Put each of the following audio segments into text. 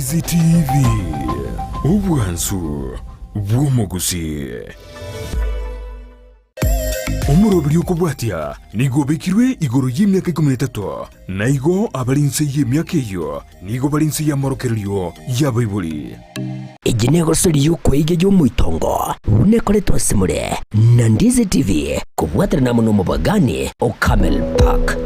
Ndizi TV Ubwansu bw'Omugusii. Omurobiri okubwatya nigo bekirwe igoro y'emyaka 13 naigo abalinse y'emyaka eyo nigo balinse y'amorokerero y'abaibuli. Iginego sori yuko ige y'Omoitongo unekoletwa simule na Ndizi TV kubwatira na muno mubagani o Camel Park.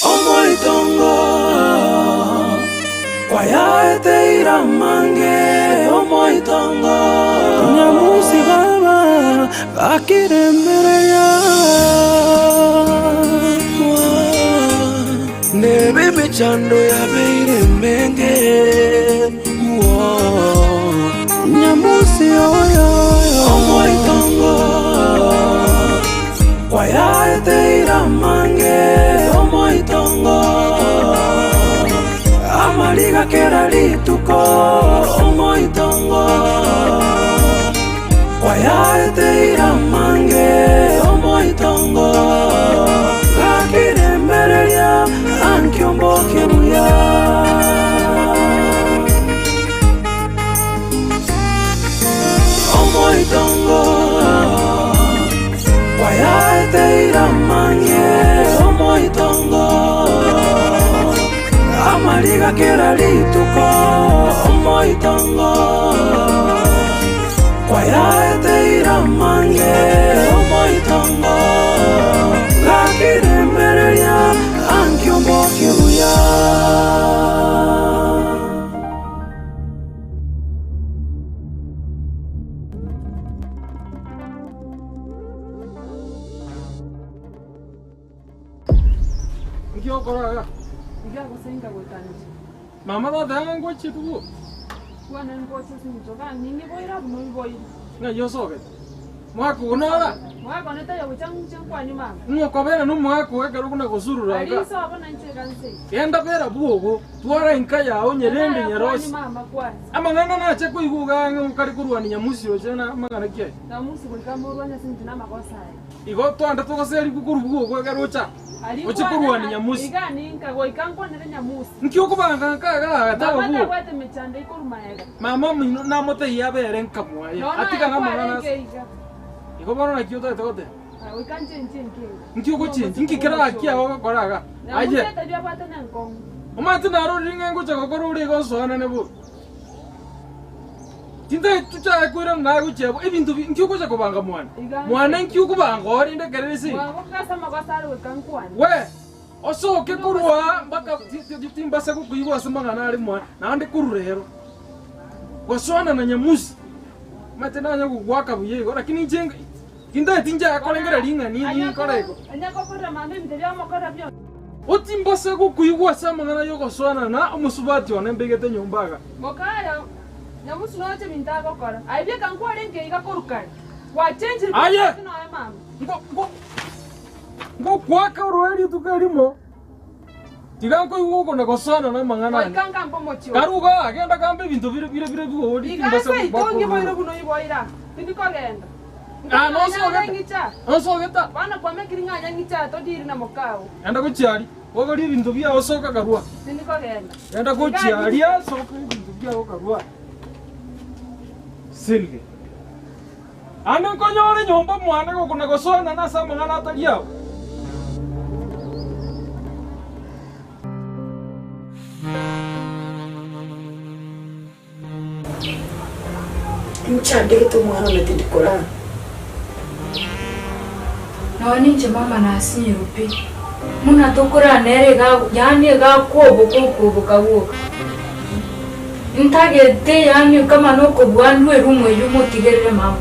Omoitongo kwayaete iramange Omoitongo nyamusi baba bakiremereya nebe mechando ya beiremenge nyamusi oyo Omoitongo kwayaete iramange Omoitongo amaliga kera lituko Omoitongo kwayaete iramange Omoitongo lakirembereria ankiomboke buya Omoitongo kwayaete iramange Omoitongo amaliga kera lituko Omoitongo kwayaete iramange Omoitongo lakirembereria ankiomboke buya. Kora Igago senga gotanji. mama da danga ngochi tu Wana ngochi sinjoga ningi boira buno boira. nga yosoge mwako unala Mwako neta ya uchangu kwa nyuma. nuko bera no mwako ega rukuna gosurura Ali ka so abona ncheganse. enda bera buogo twara inkaya onye nyarosi Mama kwa. amangana na cheko iguga ngukari kurwani nyamusi ojena amangana kye Na musi kulkamurwanya sintina makosa. igo twanda tugoseri gukuru buogo ega rocha oche kurwani nyamusi Igani nkago ikankwa nere nyamusi. nkyo kubanga kaga tawo Mama buo kwete mechande ikurumaega. mama mino na mote ya bere nkamwa atika ngamana igo bana nakyo tote Wikanje nchenke. nkyo kuchinji nkikira akia okoraga aje Tajwa pata nankongo. umati naro ringa ngucha kokoro uri go soana nebo tinda tucha kwira na guchebo ibintu nkyo kucha kubanga mwana nkyo kubanga ori ndekeresi Wakasa makosari wikankwani. we osoke kurwa mbaka timbasa kukuyiwa semanga ari mwana nandi kururero gosoana na nyamusi matena nyago gwaka buye lakini njenga tinda tinja akolengera ringa ni koreko Anyako kora mame mtelia mokora byo. otimbasa kukuyiwa semanga yogo soana na omusubati onembegete nyombaga Mokaya nyamusi noche mintako kora. Aibye kankwari nke igakorukari. Wa change Aye. no mama. Ngo kwaka roeri tukarimo tiganko yugo na gosana na mangana Waikanga mpomocho. karuga agenda kambe bintu bire bigo Igasa itongi boiro buno iboira. Tindiko genda. no sogeta Bana kwa mekiringa nyangicha to diri na mokao. enda kuchiari wogari bintu bia osoka karua Tindiko genda. enda kuchiari asoka bintu bia karua silge ane konyore nyomba mwana go kuna gosana na sa mangana ataliao Mchande kitu mwana metindikora. Na waninje mama na asinyirupi. Muna tokora nere ga yani ga kobo kawoka. Ntagete yani kama noko bwanwe rumwe yumutigere mama.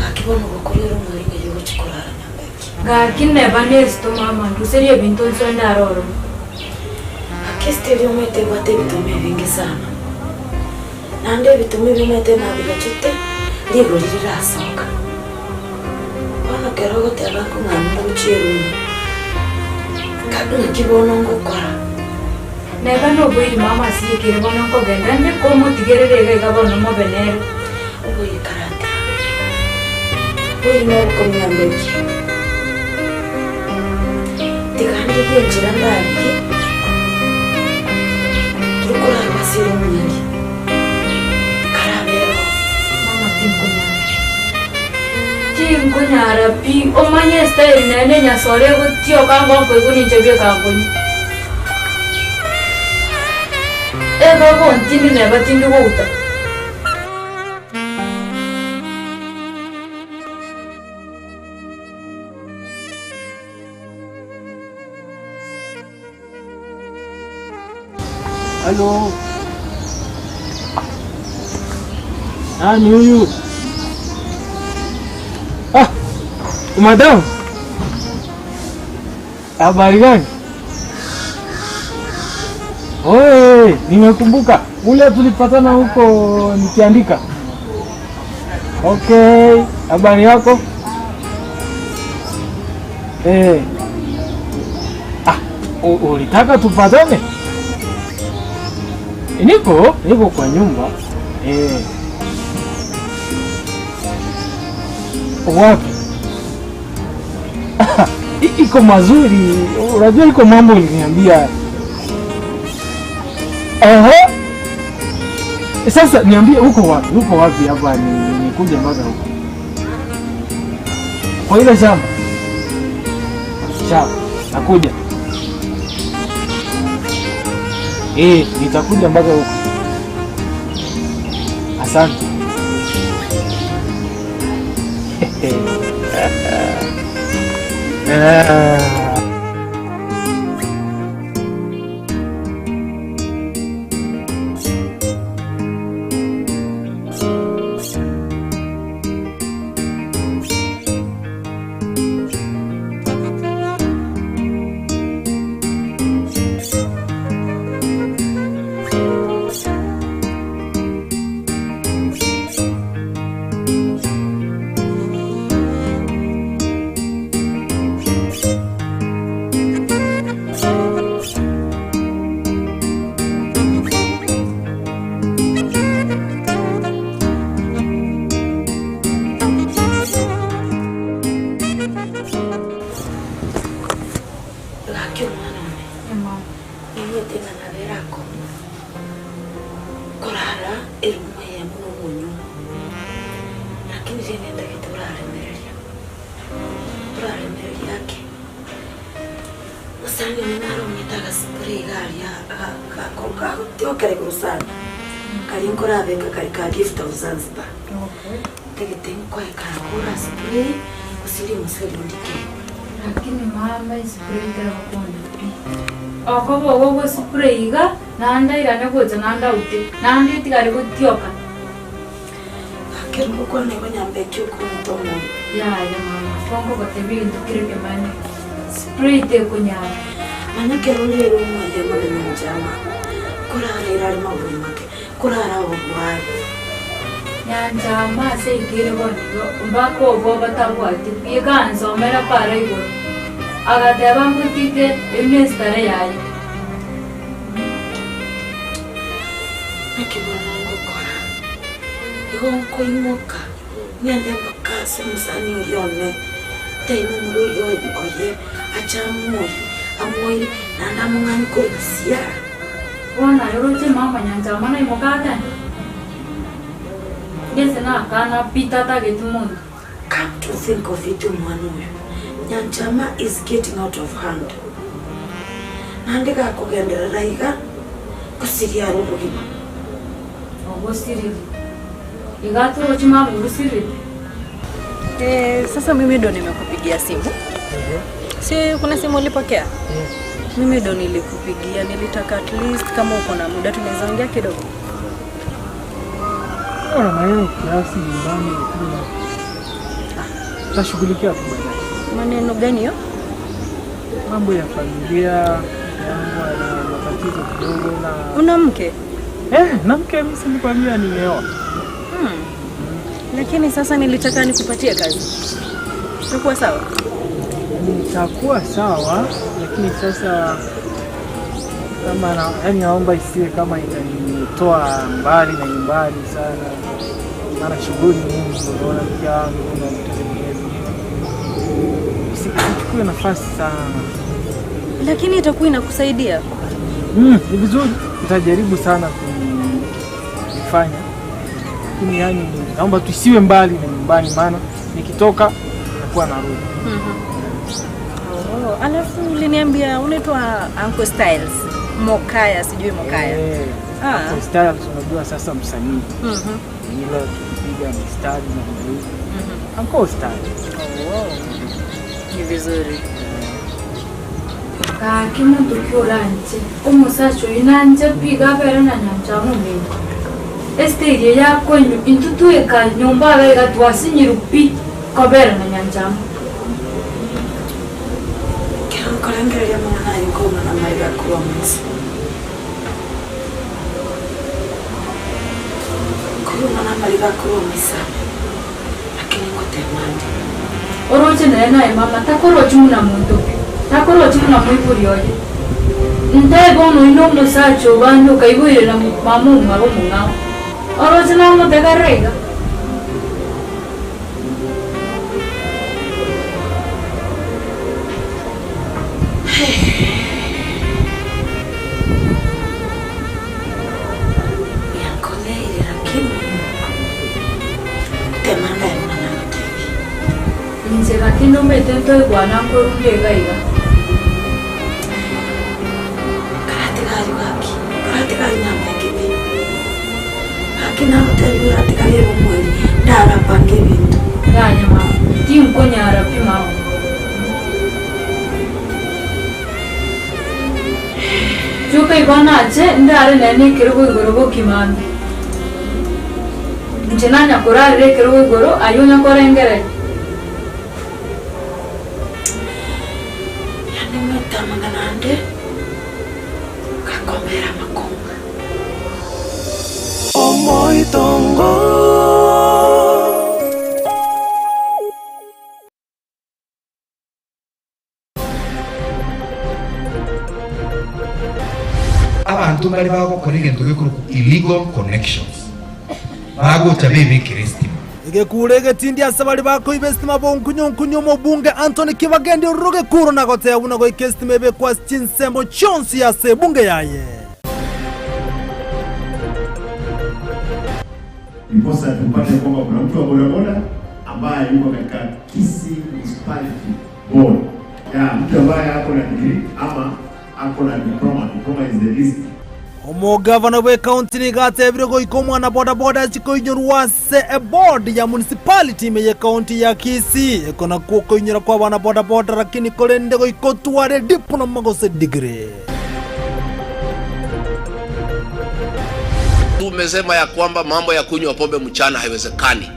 Akibono gokorera umwenge yo chikorara nyambeki. Ga kinne banesto mama nduseriye bintu nsonda roro. Kisii umete kwa vitu vingi sana. Na ndio vitu vimete na vichote ndivyo lililasoka. Wana kerogo teba kungamura uchiru. Kaduna kibono ngokora. Neba no boyi mama siye kirebono ko gendande ko motigerere ga bono mo benere. Boyi karate. Boyi no ko nyambeki. Tikandi kenjira ndaki. Tukura masiro mwingi. Karabero Mama tinkunyara pi omanye style nene nyasore gutio kango ko ikuni chebye kango. Ego kontini neba tindu guta. Halo. Nani huyu? Madam. Habari gani? Oe, nimekumbuka. Ule tulipatana huko nikiandika. Okay, habari yako? Ulitaka tupatane? Niko kwa nyumba. Wapi? Iko mazuri. Unajua iko mambo uliniambia. Sasa niambie uko wapi? Uko wapi hapa nikuje mpaka huko? Kwa ile shamba. Nakuja. Nitakuja mpaka huko. Asante. Lakini mama spray kera kuona pi. Ako spray ga nanda irane goza nanda ute. Nanda itigare gutioka. Akero ko ne banyambe cyuko mutomo. Ya mama. Fongo batebi ndukireke mane. Spray te kunyara. Manya kero lero mwaje mane njama. Kurara irari maburi make. Kurara obwari. Njama se igire bonigo mbako bo batabwati biganzo mera para igo. Agateba ngutite imestare yayi. Nakibona ngokora. Igonko imoka. Nyande bakase musani uyone. Temu muruyo oye achamu. Amoyi nanda mungani ko sia. Wana yorote mama njama na imokata. Yes, na kana pitata getumundu. Come to think of it, Manu. Nyanchama is getting out of hand. Nandega kugendera raiga kusiria rubugima. Ogosiri. Igato rochima ngusiri. Sasa mimi ndo nimekupigia simu. Si kuna simu ulipokea? Mimi ndo nilikupigia, nilitaka at least kama uko na muda tunaweza ongea kidogo. Ona maneno kiasi nyumbani kuna. Tashughulikia tu baadaye. Maneno gani hiyo? Mambo ya familia, mambo ya matatizo matatizo kidogo na Una mke? Na mke mimi sinikwambia nimeoa. Lakini sasa nilitaka nikupatie kazi. Itakuwa sawa? Itakuwa sawa, lakini sasa kama naomba isiwe kama itanitoa mbali na nyumbani sana. Maana shughuli nyingi unaona mke wangu na vitu vingine. Usichukue nafasi sana. Lakini itakuwa inakusaidia. Ni vizuri. Nitajaribu sana kufanya. Lakini yani naomba tusiwe mbali na nyumbani maana nikitoka nakuwa narudi. Alafu uliniambia unaitwa Uncle Styles. Mokaya, sijui Mokaya. Uncle Styles unajua sasa msanii. Ile tukipiga mistari na ndio. Uncle Styles. Ni vizuri. Kima tukiolanje umusacho inanje piga pera na nyanjamu mbere estage yakwenyu intutueka nyumba bega twasinyirupi kobera na nyanjamu Kalangere ya mwana ikoma na maiga kuromance. Kuruma na maiga kuromisa. Lakini kutemandi. oroche na mama takorochi muna muntu. Takorochi muna mwipuri oje. Ntego no inomo sacho bandu kaibwire na mamu ngabo mungao. Oroche na mo tegarega. Lakini umetendo iguana kurunde gaiga. Katikari na mekebe. Hakina mtego katikari umweli. Dara pange bintu. Yanya mama. Tinko nyara pi mama. Chuka iguana ache ndare nene kirugo igorogo kimambi. Njenanya kurare kirugo igoro ayunya korengere. Manganande kakomera makonga Omoitongo abantu bali bagokora egento gekuru illegal connections bagocha bebe Kristo Igekure tindi asabali bako ibestima bonkunyo mo bunge Anthony Kibagende roge kuro na kote ya una go ikestime be kwa chinsembo chonsi ya se bunge yaye. Niposa tupate kwamba kuna mtu wa bodaboda ambaye yuko katika Kisii Municipality Board. Mtu ambaye ako na degree ama ako na diploma. Diploma is the least. Omugavana we county ni gatebire go ikomwa na bodaboda chiko inyorwase a board ya municipality me county ya Kisii ekona kuko inyora kwa bana bodaboda lakini kolende go ikotware diploma magose degree. Tumesema ya kwamba mambo ya kunywa pombe mchana haiwezekani.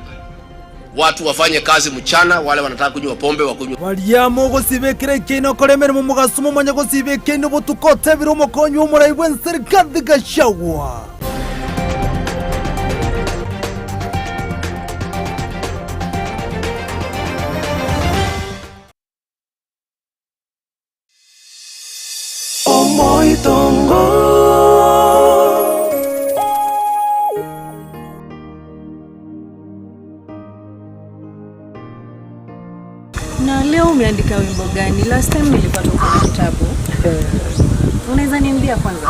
Watu wafanye kazi mchana, wale wanataka kunywa pombe wakunywa. Waliamo go sibekire kino kolemere mu mugasumo manya go sibekire no butukote biro mo konyo muri bwen serikali gashawa. Omoitongo Na leo umeandika wimbo gani? Last time nilipata kwa kitabu. Unaweza niambia kwanza?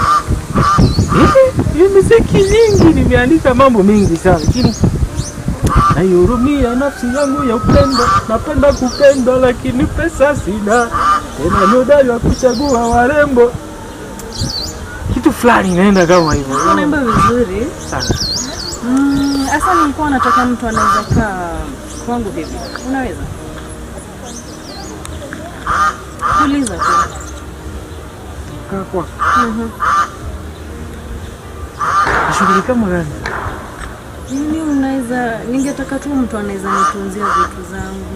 Muziki nyingi nimeandika mambo mengi sana. Lakini nayurumia nafsi yangu ya upendo. Napenda kupenda lakini pesa sina. Tena nyodari wa kuchagua warembo. Kitu fulani inaenda kama hivyo. Unaimba vizuri sana. Asa nilikuwa nataka mtu anaweza kaa kwangu hivi. Unaweza? Uliza tu. Kaa kwa. Shughuli kama gani? Unaweza, ningetaka tu mtu anaweza nitunzia vitu zangu.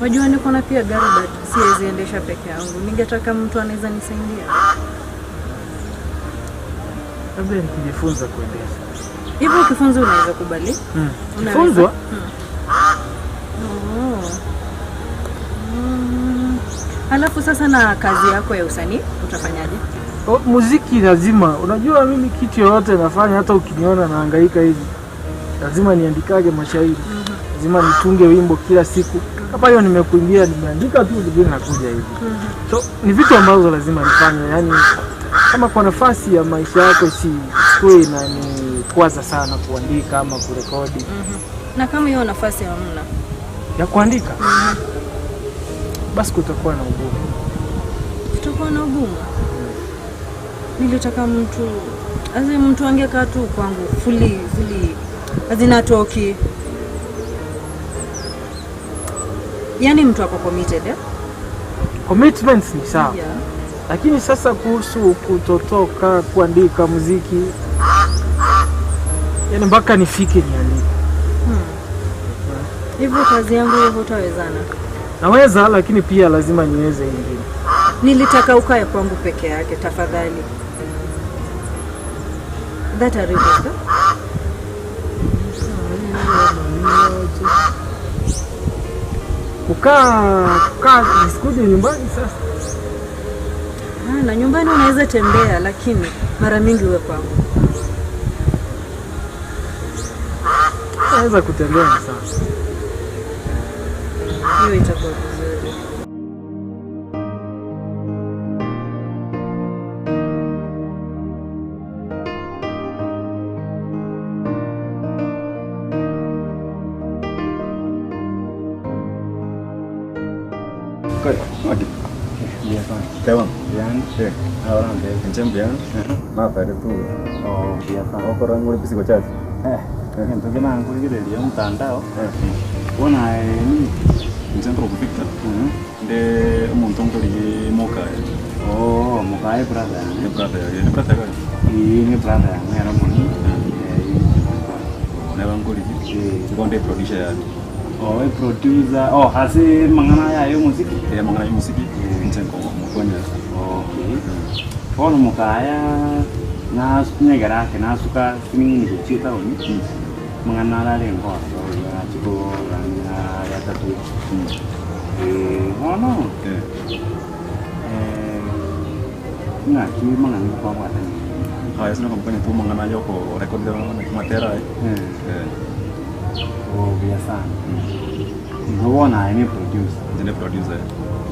Wajua niko na pia gari but siwezi endesha peke yangu. Ningetaka mtu anaweza nisaidia. Labda nikijifunza kuendesha. Hivyo ukifunza unaweza kubali? Kifunzwa? Alafu sasa na kazi yako ya usanii utafanyaje? Muziki lazima. Unajua mimi kitu yoyote nafanya, hata ukiniona nahangaika hivi, lazima niandikage mashairi. Lazima nitunge wimbo kila siku. Hapa hiyo nimekuimbia, nimeandika tu vile nakuja hivi. So ni vitu ambazo lazima nifanye. Yaani kama kwa nafasi ya maisha yako sikue na ni kwaza sana kuandika ama kurekodi. Na kama hiyo nafasi hamna ya kuandika, basi kutakuwa na ugumu. Kutakuwa na ugumu. Nilitaka mtu angekaa tu kwangu fully hazina toki. Yaani mtu hapo committed Commitments ni sawa. Lakini sasa kuhusu kutotoka kuandika muziki, yaani mpaka nifike niandike. Hivyo kazi yangu hiyo hutawezana? Naweza, lakini pia lazima niweze ingine. Nilitaka ukae kwangu peke yake tafadhali. That a request. Kukaa nisikuje nyumbani sasa. Na nyumbani unaweza tembea, lakini mara mingi uwe kwangu. Naweza kutembea sasa. Hiyo itakuwa vizuri. Tewan, bian, orang deh, kencang bian, mata itu, biasa. Orang mulai bisik kocak. Yang tu kita angkut kita dia tanda, Wana ini kencang terus fikir. De Omoitongo di Moka. Moka berada. Ini berada kan? Ini berada, merah moni. Nevan kuri, bukan de producer. Producer. Hasil mengenai musik. Ya mengenai musik. Kencang kok. Kalau mukanya nasnya gara kena suka sini cerita ini mengenal yang kau cukup ya satu nggak cuma mengenal kau apa ni? Saya kampanye tu mengenal yo ko rekod materi. Biasa. Gua ini producer.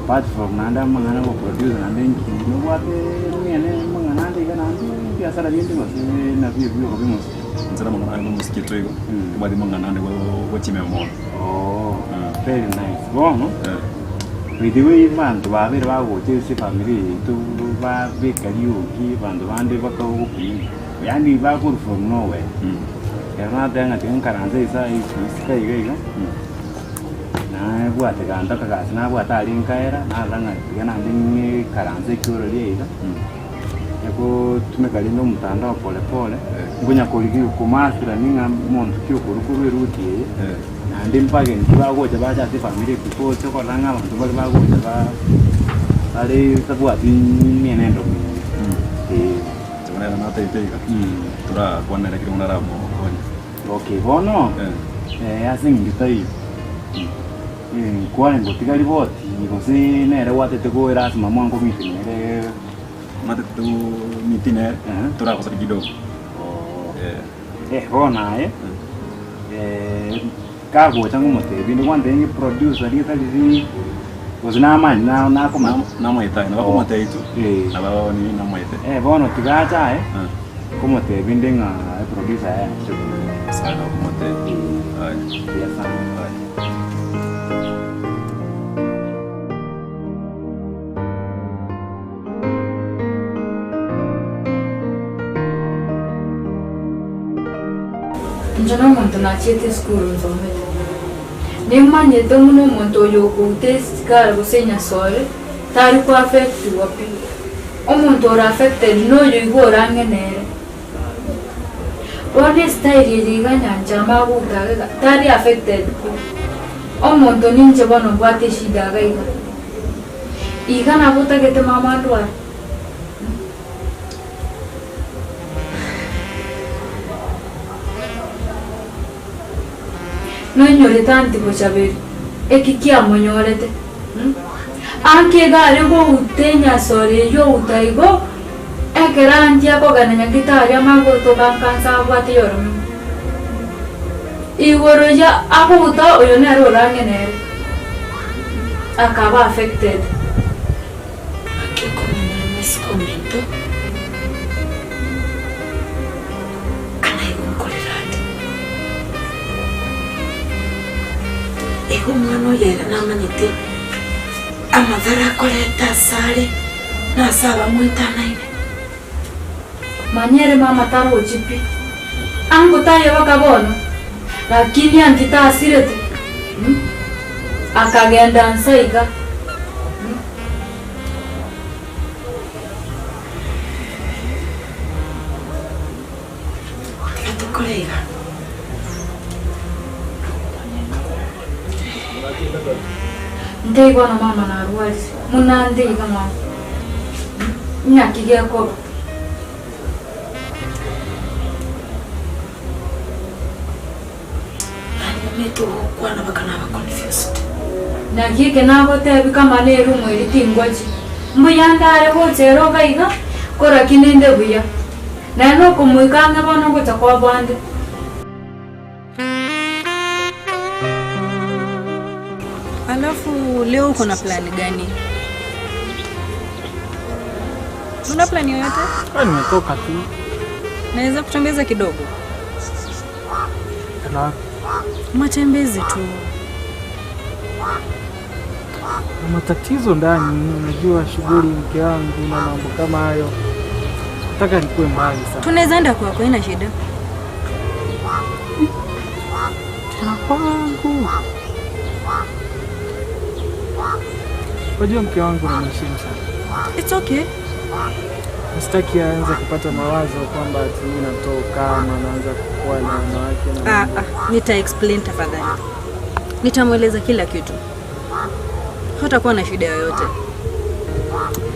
Apart from nanda mengenal producer nanda yang kini buat ni mengenal dia kan nanti biasa lagi tu masih nabi kopi mus. Cara mengenal musik itu, kemudian mengenal dia buat cimeng mon. Very nice. Bon, video ini bantu bawa bawa si family itu bawa kariu ki bantu ande bawa kau kopi. Yang di bawa from nowhere. Karena dia nggak karangan saya kayak kan. Buat tekan tak kagas, buat taring kaya, orang dia nanti karangan secure dia itu. Aku cuma kali nom tanda pole, punya kolegi kumas dan ni ngamon kyu kuru ruti. Nanti pagi ni bawa coba jadi family kuku cokor rangal, coba bawa coba. Tadi terbuat ni ni dok. Sebenarnya nanti itu kan. Tura kuan ada kiri mana ramu. Oke, bono. Asing kita ini. Kuan yang tiga ribu, ini sih nera waktu itu gue ras mama angko meeting, nera mati tu meeting tura aku sedih hidup. Bona kago canggung mesti, bini kuan tengi producer dia tadi was nama aku nama itu, aku mati itu, nama ini nama itu. Bona tiga aja aku mati bini producer saya aku mati biasa. Jangan monto na chete school nzome. Nemanye tomuno monto yoko test kar gusenya sore tari ko affect wapi. Omonto ra affected no yugo rangenere. One style yiriga nyanja magu daga tari affected. Omonto ninje bono bwate shida gaiga. Iga na buta gete mama ndwa. nonyore tanti bochaberi ekikia monyorete anke gare go utenya sore yo utaigo ekeranti ako gananya kitaria magoto kankansa bwate yoro igoro ya abuta oyo nero rangenere akaba affected Comento anaigonkorerande ego mwana yera namanyite amathara akoreta sare nasaba mwitanaine manyere mama taro chipi angu tayo wakabono lakini antitasirete akagenda nsaiga kolega ndego na mama na ruwazi munande kama nyakige ko meto kwana bakana ba confused nyakige nabo tebi kama leru mwiri tingoji mbuyandare ho zero gaiga kora kinende buya nano kumwikanga bono gocha kwa bande Alafu leo uko na plani gani? Una plani yoyote? Nimetoka tu. Naweza kutembeza kidogo? Na matembezi tu. na matatizo ndani, unajua shughuli mke wangu na mambo kama hayo. Nataka nikuwe mbali sana. Tunaweza enda kwako, ina shida. Kwangu. Wajua mke wangu na mheshimu sana. It's okay. Sitaki aanze kupata mawazo kwamba ati mimi natoka ama naanza kukua na wanawake na nita explain tafadhali. Nitamweleza kila kitu. Hatakuwa na shida yoyote.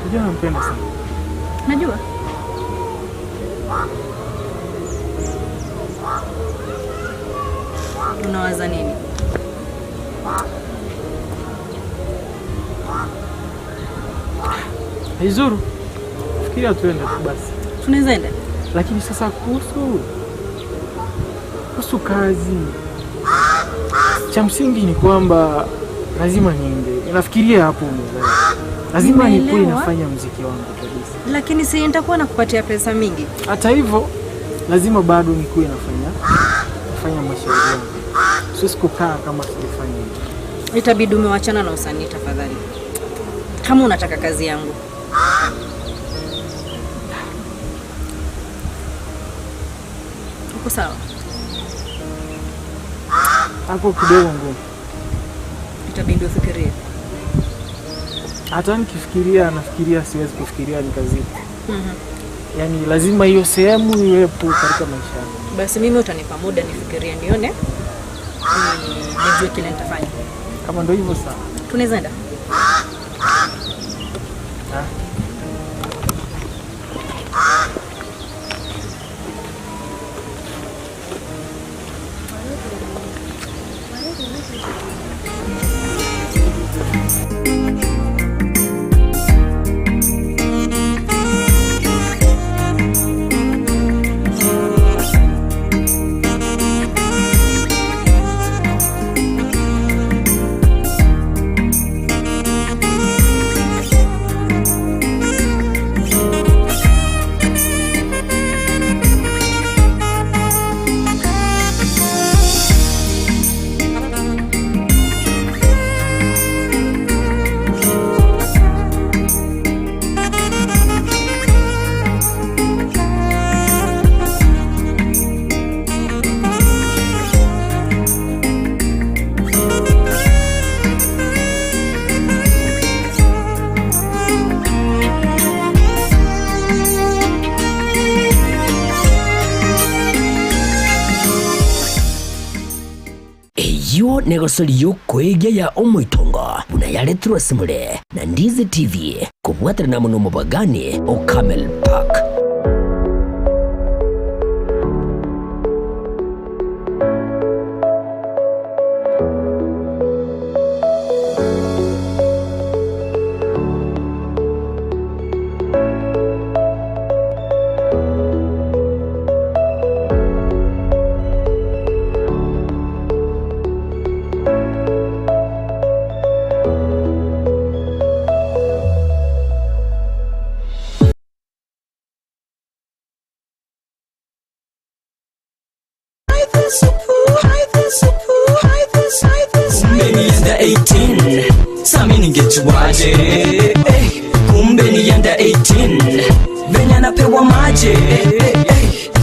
Unajua nampenda sana. Najua. Unawaza nini? Haizuru. Fikiria tuende tu basi. Tunaweza enda. Lakini sasa kuhusu kazi. Cha msingi ni kwamba lazima niende. Nafikiria hapo mzee. Lazima nikuwe nafanya muziki wangu kabisa. Lakini si nitakuwa nakupatia pesa mingi. Hata hivyo lazima bado nikuwe nafanya mashauri yangu. Siwezi kukaa kama sifanye hivyo. Itabidi umewachana na usanii tafadhali. Kama unataka kazi yangu. Uko sawa? Hapo kidogo ngumu. Itabidi ufikirie. Hata nikifikiria nafikiria siwezi kufikiria nikazidi. Yaani lazima hiyo sehemu iwepo katika maisha yangu. Basi mimi utanipa muda nifikirie nione. Nijue kile nitafanya. Kama ndio hivyo sawa. Tunaweza enda. Iyo negosori yokwegia ya Omoitongo buna yaretirwa simule na Ndizi TV kubwatira na muno mubagani o Camel Park. Kumbe nienda 18 Sami ningejuaje Kumbe nienda 18 Venya napewa maje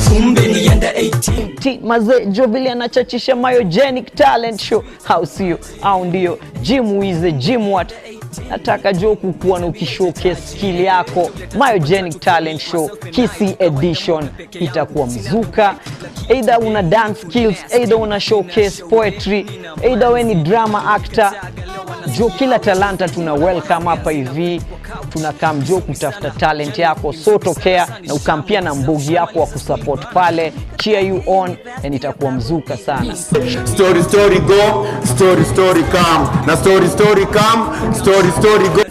Kumbe nienda 18 Maze Jovili anachachisha Myogenic Talent Show. How sio? Au ndio Jim Wize Jim what? Nataka jo kukuwa na ukishowcase skill yako. Myogenic Talent Show Kisii edition itakuwa mzuka. Either una dance skills, either una showcase poetry, either we ni drama actor. Jo kila talanta tuna welcome hapa hivi. Tunakam jo kutafuta talent yako, so tokea na ukampia na mbogi yako wa kusupport pale, cheer you on, and itakuwa mzuka sana. Story go, story come, na story come, story go.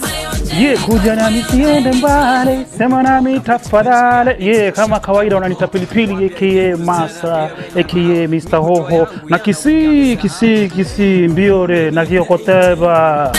Kuja na nisiende mbali, sema nami tafadhali. Kama kawaida unanita pilipili aka Masa aka Mr. Hoho na Kisii mbiore na kiokoteba.